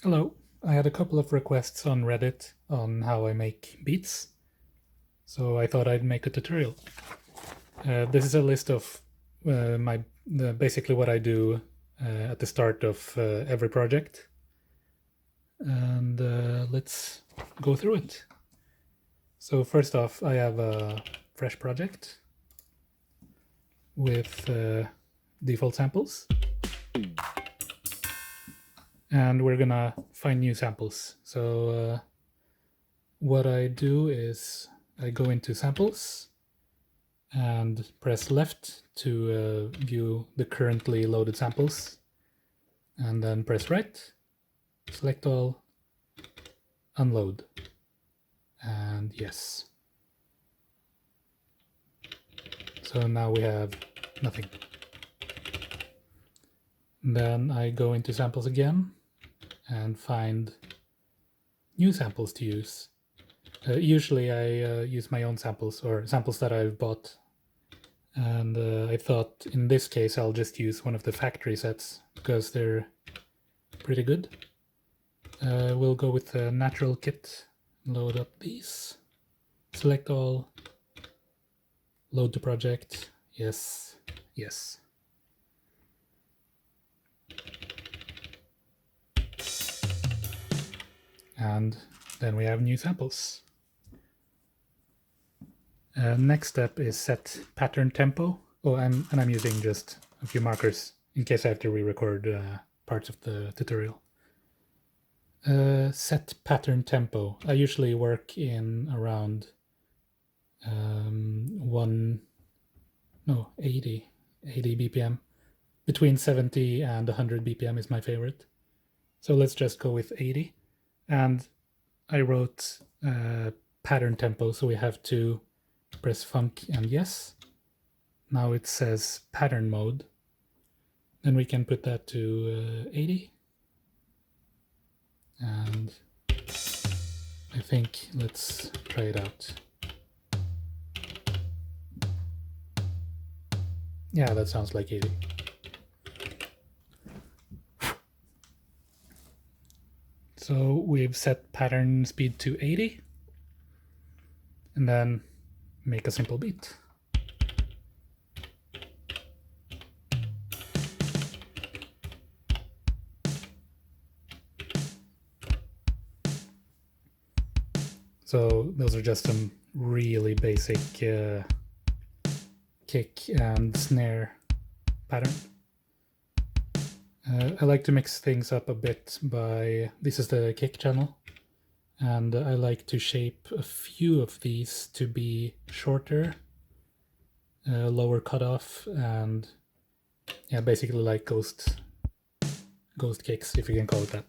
Hello. I had a couple of requests on Reddit on how I make beats, so I thought I'd make a tutorial. This is a list of basically what I do at the start of every project, and let's go through it. So first off, I have a fresh project with default samples. And we're gonna find new samples. So what I do is I go into samples and press left to view the currently loaded samples, and then press right, select all, unload, and yes. So now we have nothing. Then I go into samples again and find new samples to use. Usually I use my own samples or samples that I've bought, and I thought in this case I'll just use one of the factory sets because they're pretty good. We'll go with the natural kit, load up these, select all, load the project, yes, yes. And then we have new samples. Next step is set pattern tempo. Oh, and I'm using just a few markers in case I have to re-record parts of the tutorial. Set pattern tempo. I usually work in around 80 BPM. Between 70 and 100 BPM is my favorite. So let's just go with 80. And I wrote pattern tempo, so we have to press funk and yes. Now it says pattern mode. Then we can put that to 80. And I think let's try it out. Yeah, that sounds like 80. So we've set pattern speed to 80, and then make a simple beat. So those are just some really basic kick and snare pattern. I like to mix things up a bit by, this is the kick channel, and I like to shape a few of these to be shorter, lower cutoff, and yeah, basically like ghost kicks, if you can call it that.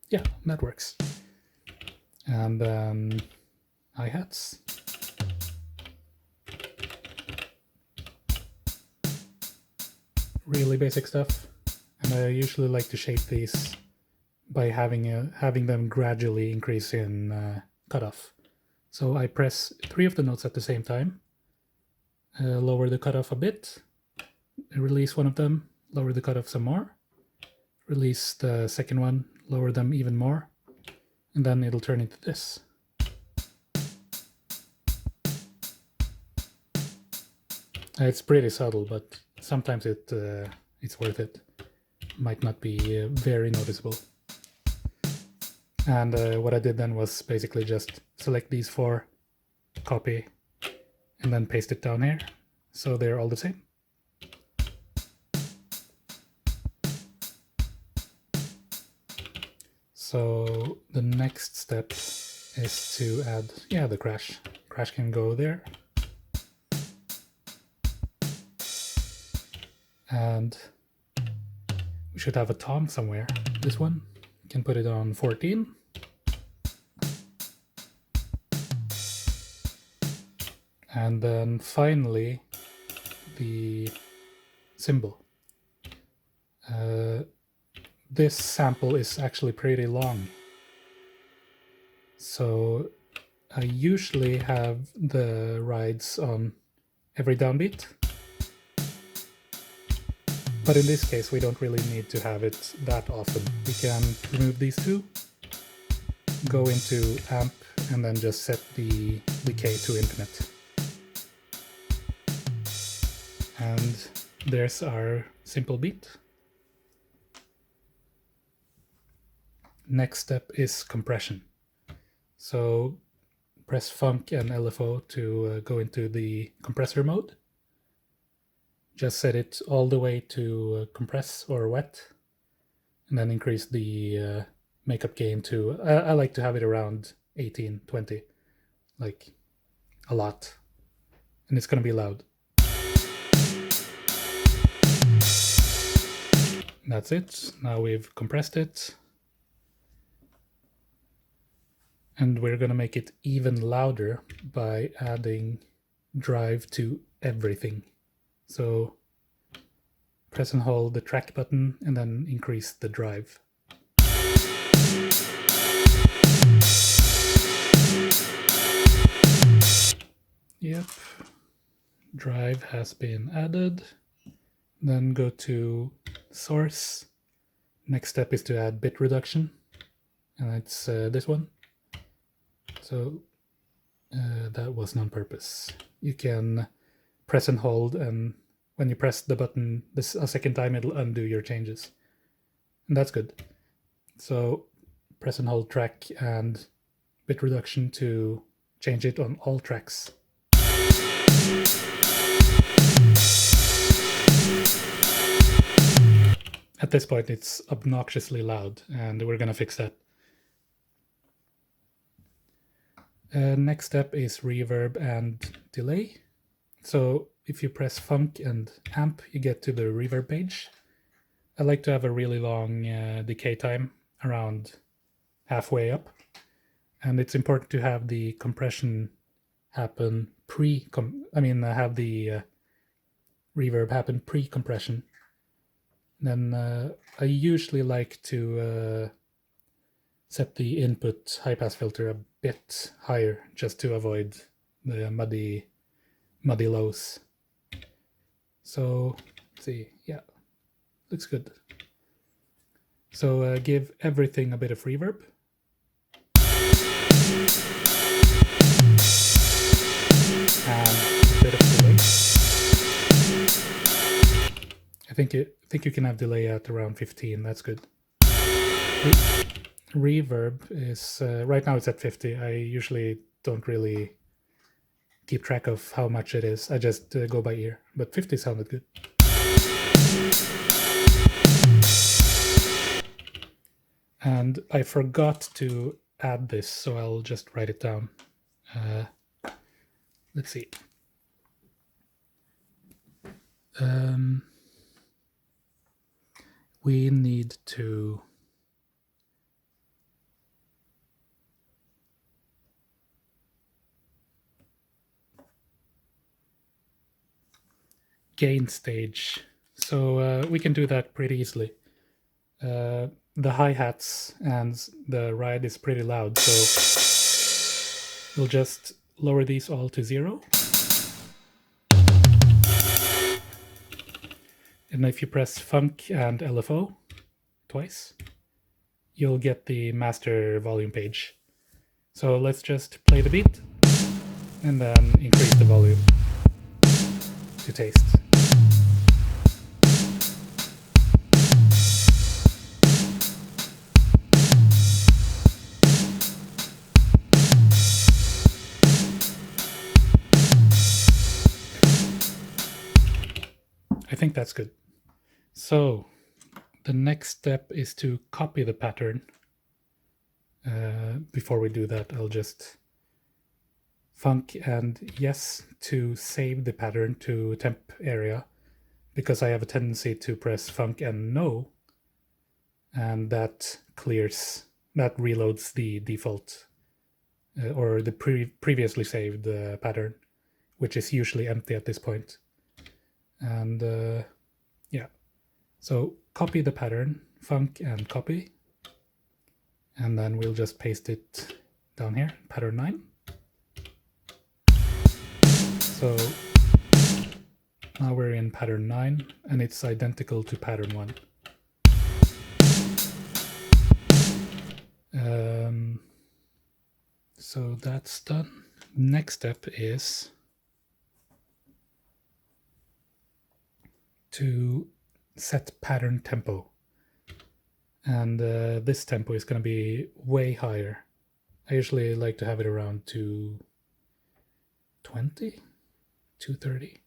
Yeah, that works. And then hi-hats. Really basic stuff, and I usually like to shape these by having them gradually increase in cutoff. So I press 3 of the notes at the same time, lower the cutoff a bit, release one of them, lower the cutoff some more, release the second one, lower them even more, and then it'll turn into this. It's pretty subtle, but sometimes it's worth it. Might not be very noticeable. And what I did then was basically just select these 4, copy, and then paste it down here, so they're all the same. So the next step is to add, yeah, the crash. Crash can go there. And we should have a tom somewhere. This one, you can put it on 14. And then finally, the cymbal. This sample is actually pretty long. So I usually have the rides on every downbeat. But in this case, we don't really need to have it that often. We can remove these two, go into amp, and then just set the decay to infinite. And there's our simple beat. Next step is compression. So press Funk and LFO to go into the compressor mode. Just set it all the way to compress or wet, and then increase the makeup gain to, I like to have it around 18, 20, like a lot. And it's going to be loud. That's it. Now we've compressed it. And we're going to make it even louder by adding drive to everything. So press and hold the track button and then increase the drive. Yep, drive has been added. Then go to source. Next step is to add bit reduction, and it's this one. So that was on purpose. You can press and hold, and when you press the button this a second time, it'll undo your changes. And that's good. So press and hold track and bit reduction to change it on all tracks. At this point, it's obnoxiously loud, and we're going to fix that. Next step is reverb and delay. So if you press Funk and Amp, you get to the reverb page. I like to have a really long decay time, around halfway up. And it's important to have the compression happen have the reverb happen pre-compression. Then I usually like to set the input high-pass filter a bit higher, just to avoid the muddy lows. So let's see, yeah, looks good. So give everything a bit of reverb. And a bit of delay. I think you can have delay at around 15. That's good. Reverb is right now it's at 50. I usually don't really keep track of how much it is. I just go by ear. But 50 sounded good. And I forgot to add this, so I'll just write it down. Let's see. We need to gain stage. So we can do that pretty easily. The hi-hats and the ride is pretty loud, so we'll just lower these all to 0. And if you press Funk and LFO twice, you'll get the master volume page. So let's just play the beat and then increase the volume to taste. I think that's good. So the next step is to copy the pattern. Before we do that, I'll just Funk and yes to save the pattern to temp area, because I have a tendency to press Funk and no, and that reloads the default or the previously saved pattern, which is usually empty at this point. And yeah, so copy the pattern, Funk and copy, and then we'll just paste it down here, pattern 9. So Now we're in pattern 9, and it's identical to pattern 1. So that's done. Next step is to set pattern tempo. And this tempo is going to be way higher. I usually like to have it around 220, 230.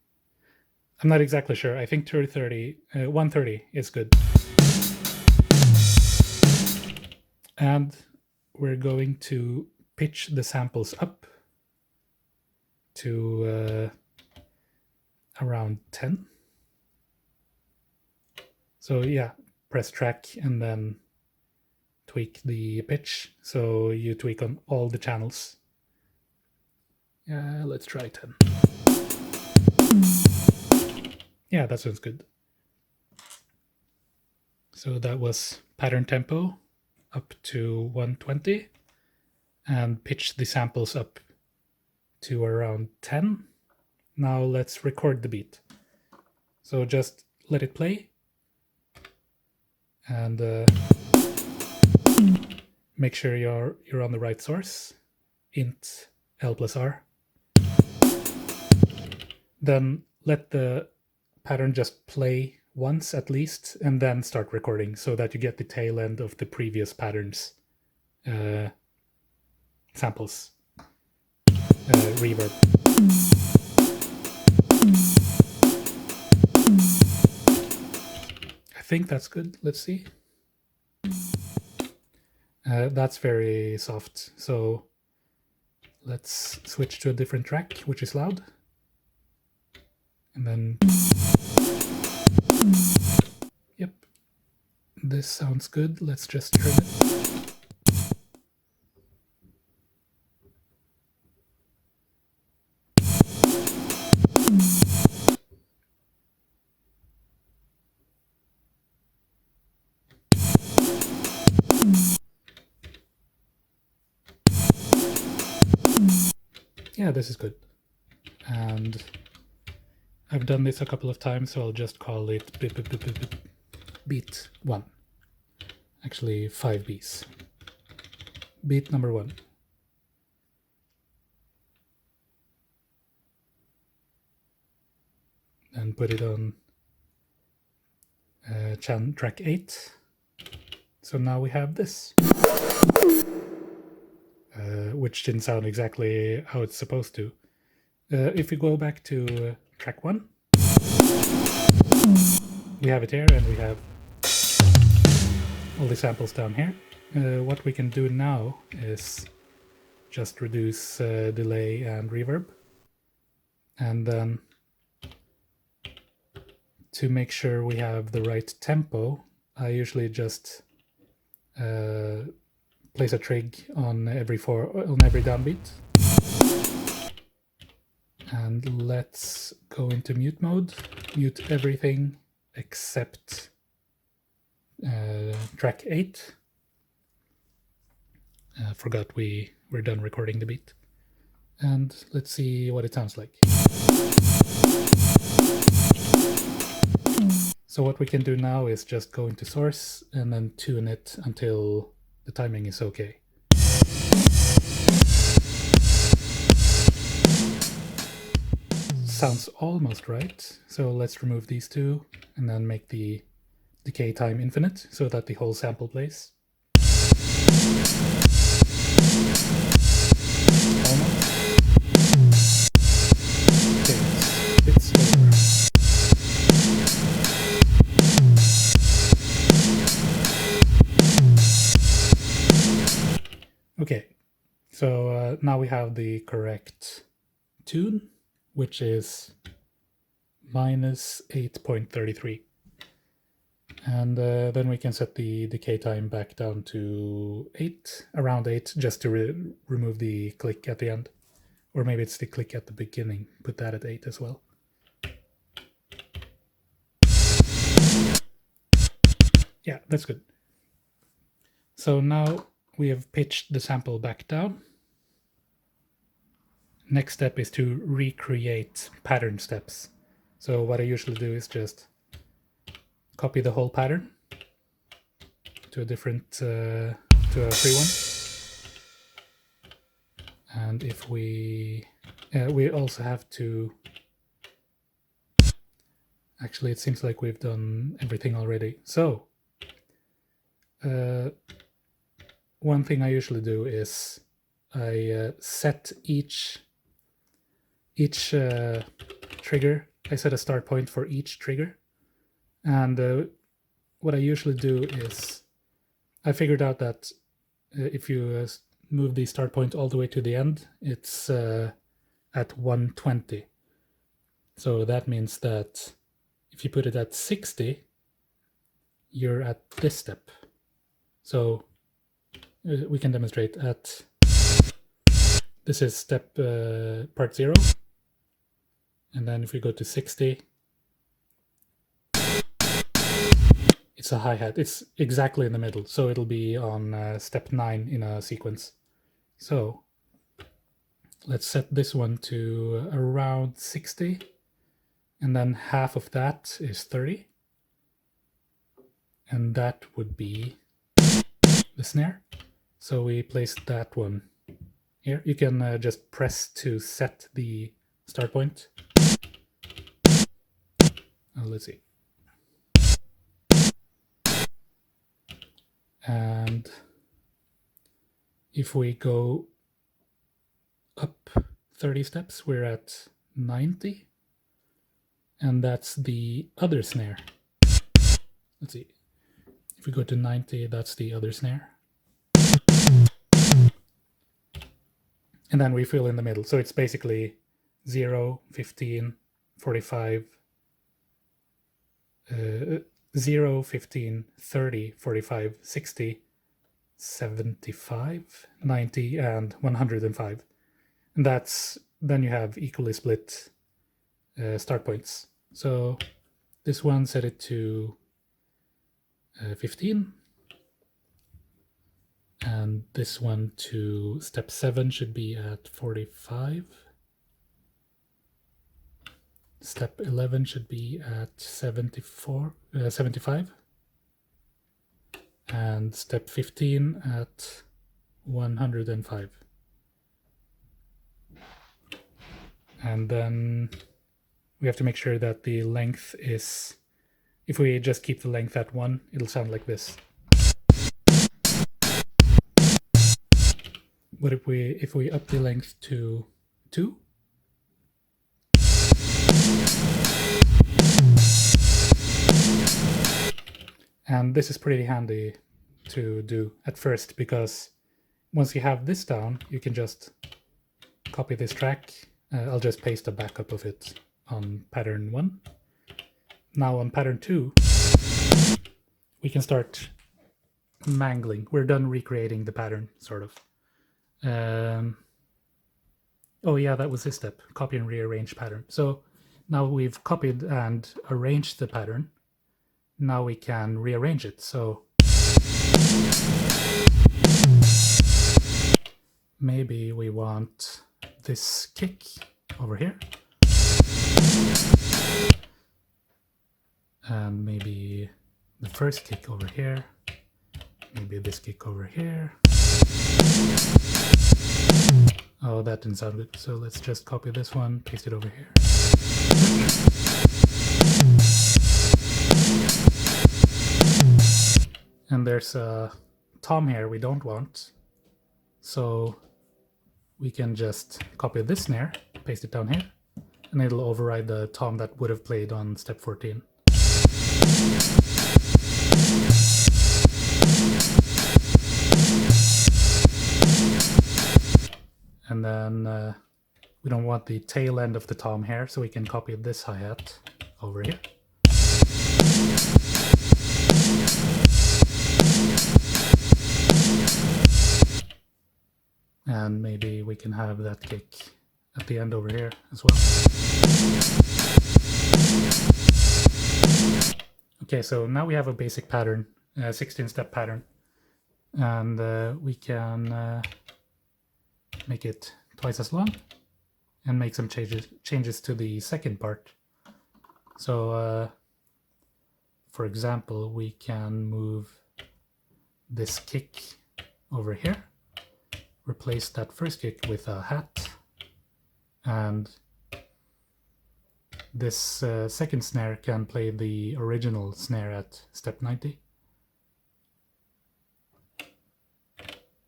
I'm not exactly sure. I think 230, 130 is good. And we're going to pitch the samples up to around 10. So yeah, press track and then tweak the pitch. So you tweak on all the channels. Yeah, let's try 10. Yeah, that sounds good. So that was pattern tempo up to 120 and pitch the samples up to around 10. Now let's record the beat. So just let it play and make sure you're on the right source, int L+R. Then let the pattern just play once at least, and then start recording so that you get the tail end of the previous pattern's samples, reverb. I think that's good. Let's see. That's very soft. So let's switch to a different track, which is loud. And then, yep, this sounds good. Let's just trim it. Yeah, this is good. And I've done this a couple of times, so I'll just call it beat 1. Actually, 5 Bs. Beat number 1. And put it on track 8. So now we have this, which didn't sound exactly how it's supposed to. If we go back to track 1, we have it here, and we have all the samples down here. What we can do now is just reduce delay and reverb, and then to make sure we have the right tempo, I usually just place a trig on every downbeat. And let's go into mute mode, mute everything except track 8. Forgot we're done recording the beat. And let's see what it sounds like. So what we can do now is just go into source and then tune it until the timing is okay. Sounds almost right. So let's remove these two and then make the decay time infinite so that the whole sample plays. Almost. Okay, it's over. Okay, so now we have the correct tune, which is minus 8.33. And then we can set the decay time back down to 8, around 8, just to remove the click at the end. Or maybe it's the click at the beginning. Put that at 8 as well. Yeah, that's good. So now we have pitched the sample back down. Next step is to recreate pattern steps. So what I usually do is just copy the whole pattern to a different, to a free one. And if we also have to, actually it seems like we've done everything already. So one thing I usually do is I set each trigger. I set a start point for each trigger, and what I usually do is I figured out that if you move the start point all the way to the end, it's at 120. So that means that if you put it at 60, you're at this step. So we can demonstrate at, this is step part 0. And then if we go to 60, it's a hi-hat. It's exactly in the middle. So it'll be on step 9 in a sequence. So let's set this one to around 60. And then half of that is 30. And that would be the snare. So we place that one here. You can just press to set the start point. Let's see. And if we go up 30 steps, we're at 90. And that's the other snare. Let's see. If we go to 90, that's the other snare. And then we fill in the middle. So it's basically 0, 15, 45, 0, 15, 30, 45, 60, 75, 90, and 105. And that's, then you have equally split start points. So this one, set it to 15. And this one to step 7 should be at 45. Step 11 should be at 75. And step 15 at 105. And then we have to make sure that the length is, if we just keep the length at 1, it'll sound like this. But if we up the length to 2, and this is pretty handy to do at first, because once you have this down, you can just copy this track. I'll just paste a backup of it on pattern 1. Now on pattern 2, we can start mangling. We're done recreating the pattern, sort of. Oh yeah, that was this step, copy and rearrange pattern. So now we've copied and arranged the pattern. Now we can rearrange it. So maybe we want this kick over here. And maybe the first kick over here. Maybe this kick over here. Oh, that didn't sound good. So let's just copy this one, paste it over here. And there's a tom here we don't want. So we can just copy this snare, paste it down here, and it'll override the tom that would have played on step 14. And then we don't want the tail end of the tom here, so we can copy this hi-hat over here. And maybe we can have that kick at the end over here as well. Okay, so now we have a basic pattern, 16-step pattern. And we can make it twice as long and make some changes to the second part. So for example, we can move this kick over here, replace that first kick with a hat, and this second snare can play the original snare at step 90.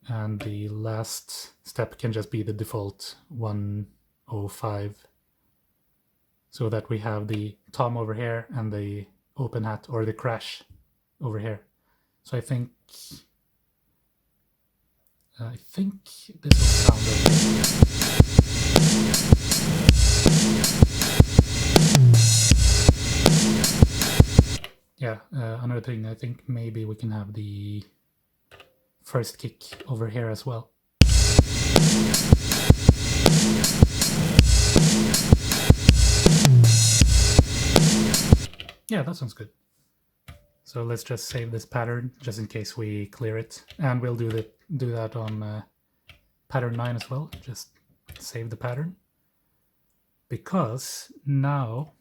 And the last step can just be the default 105, so that we have the tom over here and the open hat or the crash over here. So I think this will sound okay. Yeah, another thing, I think maybe we can have the first kick over here as well. Yeah, that sounds good. So let's just save this pattern just in case we clear it, and we'll do that on pattern 9 as well. Just save the pattern, because now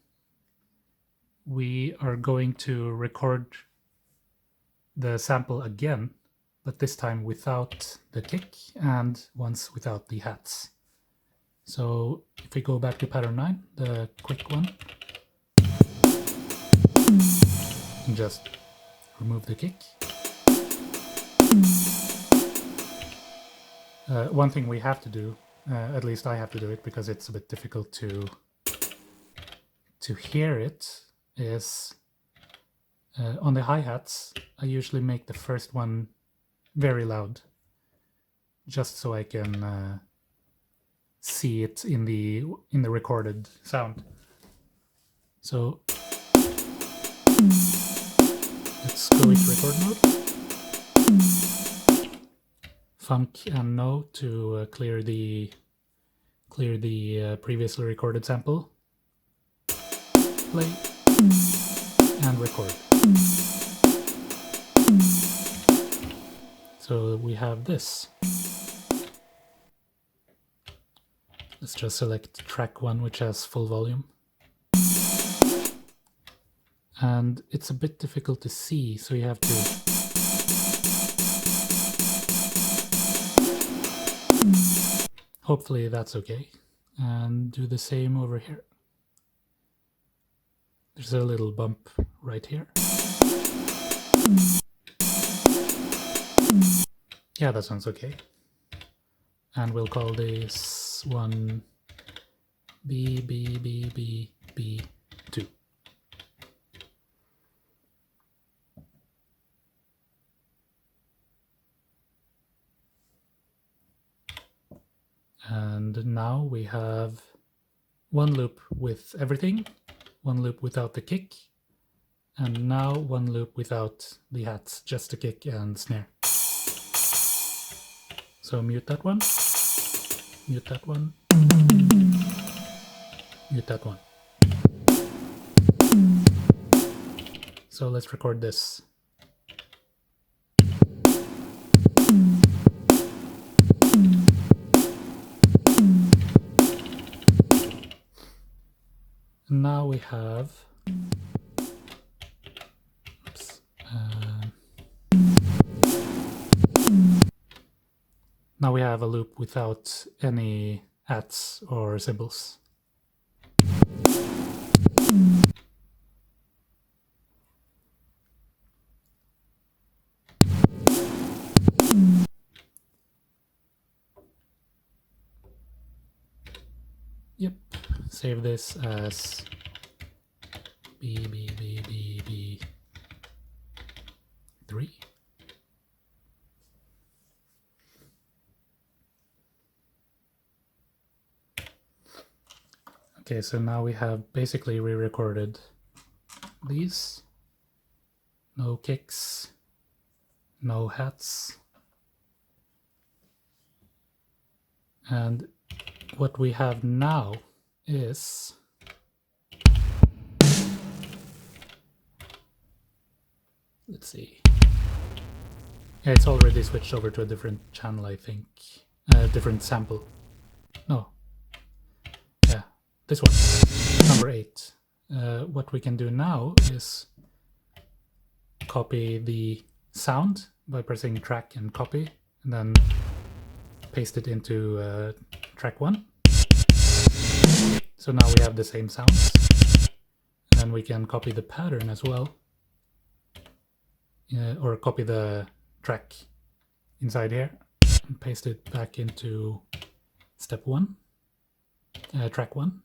we are going to record the sample again, but this time without the kick and once without the hats. So if we go back to pattern 9, the quick one, and just remove the kick. One thing we have to do, at least I have to do it because it's a bit difficult to hear it, is on the hi-hats I usually make the first one very loud, just so I can see it in the recorded sound. So let's go into record mode. Funk and no to clear the previously recorded sample. Play and record. So we have this. Let's just select track 1, which has full volume. And it's a bit difficult to see, so you have to hopefully that's okay. And do the same over here. There's a little bump right here. Yeah, that sounds okay. And we'll call this one B2. And now we have one loop with everything, one loop without the kick, and now one loop without the hats, just the kick and snare. So mute that one, mute that one, mute that one. So let's record this. Now we have now we have a loop without any hats or cymbals. Yep, save this as B3. Okay, so now we have basically re-recorded these. No kicks, no hats. And what we have now is let's see. Yeah, it's already switched over to a different channel, I think. A different sample. No. Yeah, this one. Number 8. what we can do now is copy the sound by pressing track and copy, and then paste it into track 1. So now we have the same sounds. And we can copy the pattern as well, or copy the track inside here and paste it back into step 1, track 1.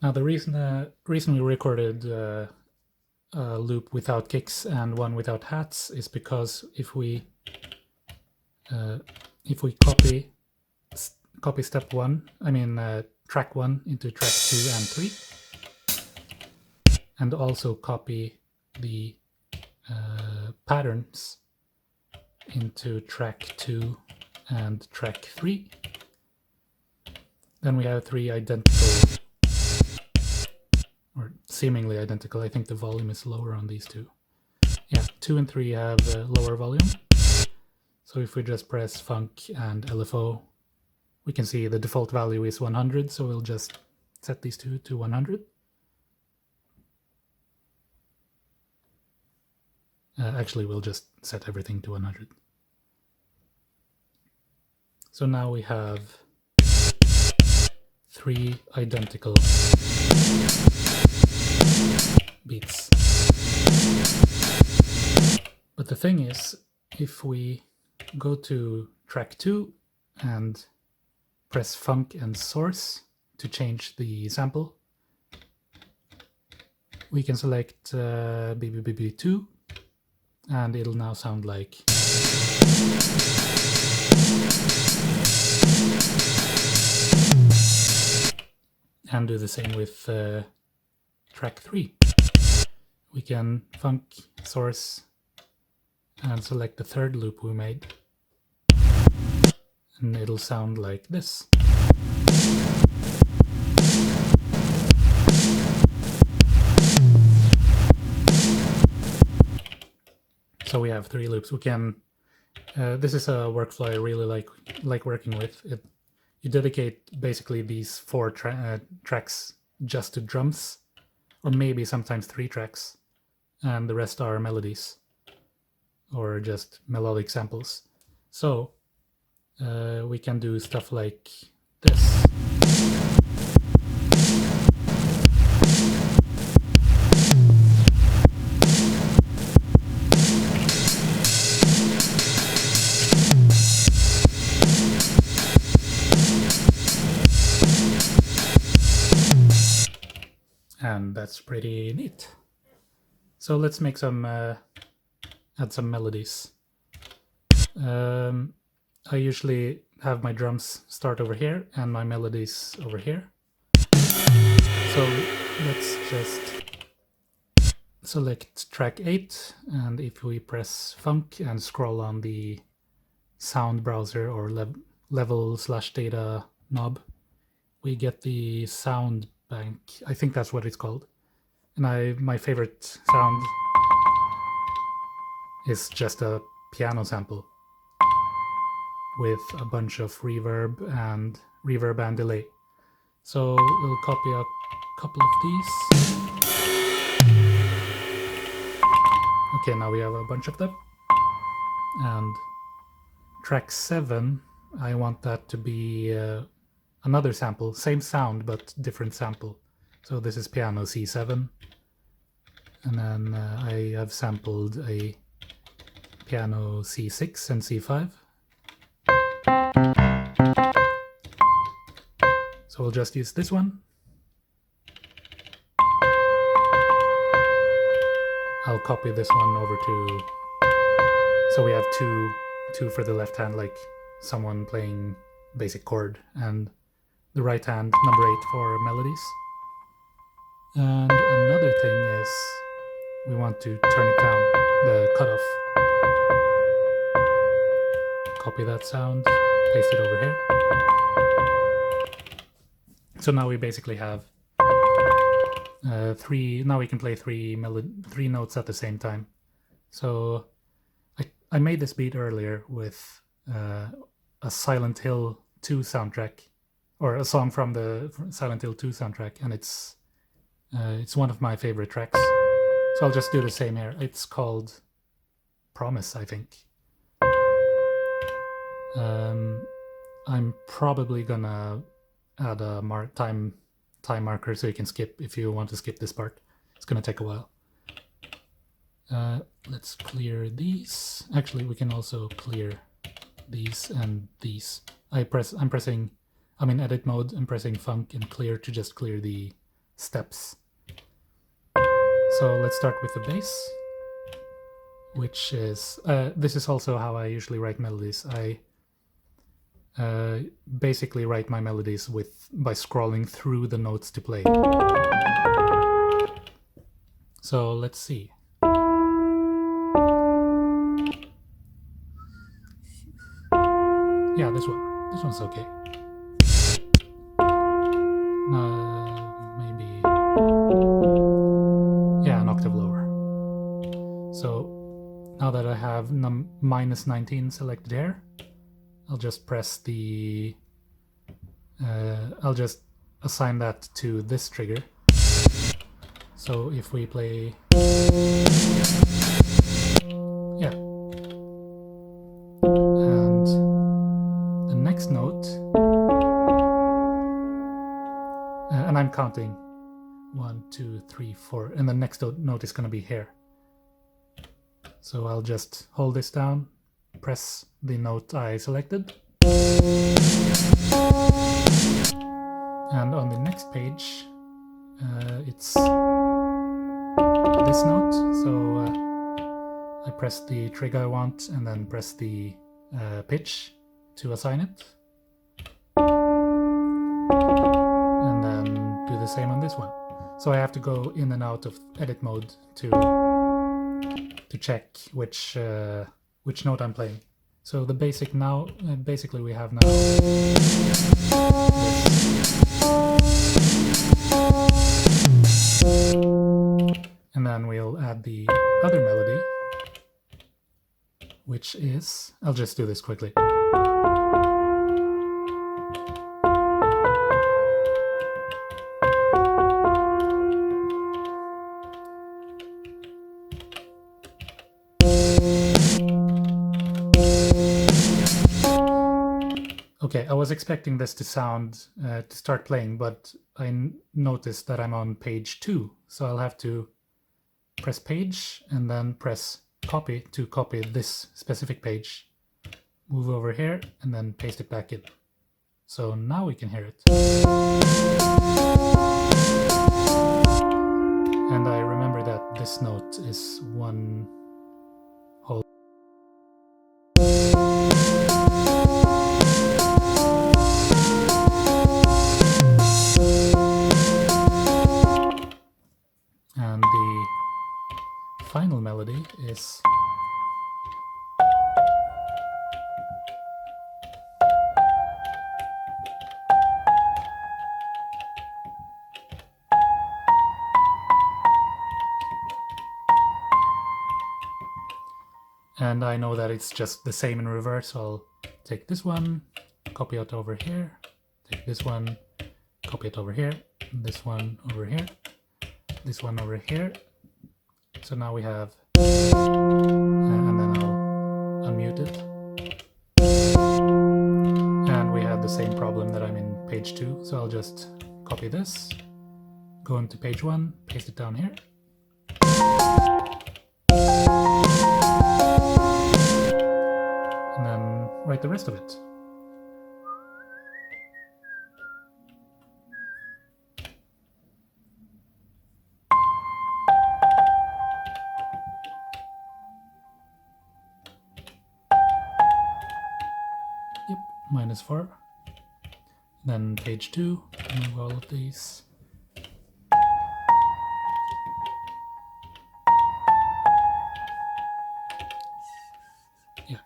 Now the reason we recorded a loop without kicks and one without hats is because if we copy step 1, track 1 into track 2 and 3, and also copy the patterns into track 2 and track 3, then we have 3 identical, or seemingly identical. I think the volume is lower on these two. Yeah, 2 and 3 have lower volume. So if we just press Funk and LFO, we can see the default value is 100, so we'll just set these two to 100. Actually, we'll just set everything to 100. So now we have 3 identical beats. But the thing is, if we go to track 2 and press Funk and Source to change the sample, we can select BBBB2, and it'll now sound like and do the same with track 3. We can Funk, Source, and select the third loop we made, and it'll sound like this. So we have 3 loops. We can. This is a workflow I really like working with. You dedicate basically these 4 tracks just to drums, or maybe sometimes 3 tracks, and the rest are melodies or just melodic samples. So we can do stuff like this. And that's pretty neat. So let's make some, add some melodies. I usually have my drums start over here and my melodies over here. So let's just select track 8, and if we press Funk and scroll on the sound browser or level/data knob, we get the sound bank. I think that's what it's called. And my favorite sound is just a piano sample with a bunch of reverb and delay. So we'll copy a couple of these. Okay, now we have a bunch of them. And track 7, I want that to be another sample, same sound but different sample. So this is piano C7, and then I have sampled a piano C6 and C5. So we'll just use this one. I'll copy this one over to, so we have two for the left hand, like someone playing basic chord, and the right hand, number 8 for melodies. And another thing is we want to turn it down, the cutoff. Copy that sound, paste it over here. So now we basically have 3, now we can play 3 notes at the same time. So I made this beat earlier with a Silent Hill 2 soundtrack, or a song from the Silent Hill 2 soundtrack, and it's one of my favorite tracks. So I'll just do the same here. It's called Promise, I think. I'm probably gonna add a time marker so you can skip if you want to skip this part. It's gonna take a while. Let's clear these. Actually, we can also clear these and these. I'm in edit mode. I'm pressing Func and clear to just clear the steps. So let's start with the bass, which is this is also how I usually write melodies. I basically write my melodies by scrolling through the notes to play. So let's see. Yeah, this one. This one's okay. Maybe. Yeah, an octave lower. So now that I have minus 19 selected here, I'll just press the. I'll just assign that to this trigger. So if we play. Yeah. And the next note. And I'm counting 1, 2, 3, 4, and the next note is going to be here. So I'll just hold this down, press the note I selected, and on the next page it's this note. So I press the trigger I want and then press the pitch to assign it. Do the same on this one. So I have to go in and out of edit mode to check which note I'm playing. So the basically we have now this. And then we'll add the other melody, which is, I'll just do this quickly. Okay, I was expecting this to start playing, but I noticed that I'm on page 2, so I'll have to press page and then press copy to copy this specific page, move over here, and then paste it back in. So now we can hear it. And I remember that this note is one whole. And the final melody is and I know that it's just the same in reverse, so I'll take this one, copy it over here, take this one, copy it over here, this one over here, this one over here. So now we have, and then I'll unmute it. And we have the same problem that I'm in page 2, so I'll just copy this, go into page 1, paste it down here. And then write the rest of it. Yep, -4. Then page 2, remove all of these. Yeah.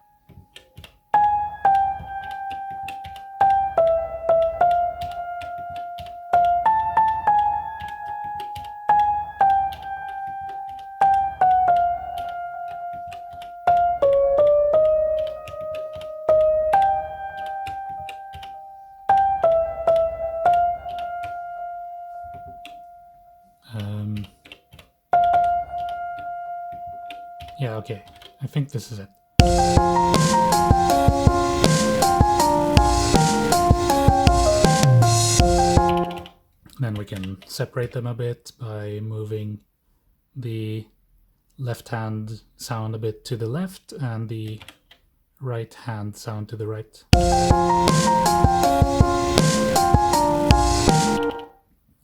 Yeah, okay. I think this is it. Then we can separate them a bit by moving the left hand sound a bit to the left and the right hand sound to the right.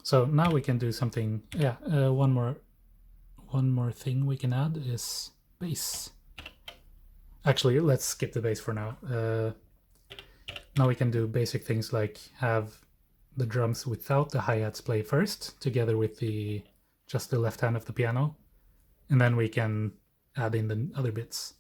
So now we can do something. Yeah, one more thing we can add is bass. Actually, let's skip the bass for now. Now we can do basic things like have the drums without the hi-hats play first, together with just the left hand of the piano, and then we can add in the other bits.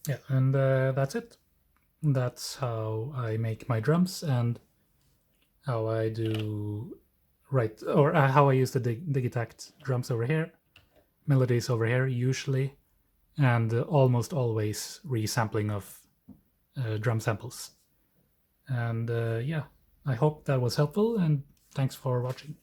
Yeah, and that's it. That's how I make my drums and how I do how I use the Digitakt drums over here, melodies over here usually, and almost always resampling of drum samples. And yeah, I hope that was helpful, and thanks for watching.